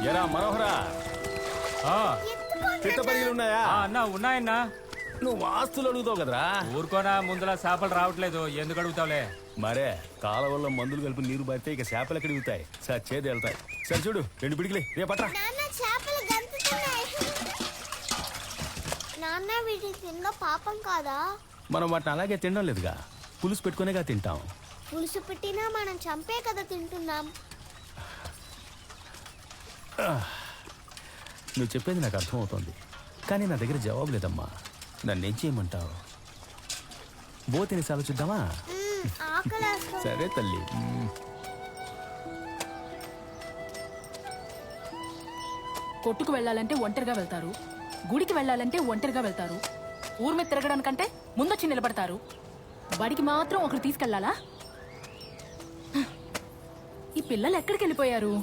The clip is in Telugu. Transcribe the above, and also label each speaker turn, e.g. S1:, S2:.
S1: ఎరా మనోహరా, పిట్ట పరిగెలు ఉన్నాయా?
S2: అన్నా ఉన్నాయన్నా.
S1: నువ్వు ఆస్తులు అడుగుతావు కదరా.
S2: ఊరుకోనా, ముందులా చేపలు రావట్లేదు, ఎందుకు అడుగుతావులే?
S1: మరే కాలవల్ల మందులు కలిపి నీరు పడితే ఇక చేపలు ఎక్కడ దిగుతాయి, సచ్చేది వెళ్తాయి. సరే చూడు, 2 పిడికిలే రే పట్రా.
S3: నాన్న వీటిని తిన్న పాపం కాదా?
S1: మనం వాటిని అలాగే తినడం లేదుగా, పులుసు పెట్టుకునేగా తింటాం.
S3: పులుసు పెట్టినా మనం చంపే కదా తింటున్నాం.
S1: నువ్వు చెప్పేది నాకు అర్థమవుతోంది, కానీ నా దగ్గర జవాబు లేదమ్మా. నన్నేం చేయమంటావు? బో తినేసి ఆలోచిద్దామా? సరే తల్లి.
S4: కొట్టుకు వెళ్ళాలంటే ఒంటరిగా వెళ్తారు, గుడికి వెళ్ళాలంటే ఒంటరిగా వెళ్తారు, ఊరి మీద తిరగడానికంటే ముందొచ్చి నిలబడతారు. బడికి మాత్రం ఒకరు తీసుకెళ్లాలా? ఈ పిల్లలు ఎక్కడికి వెళ్ళిపోయారు?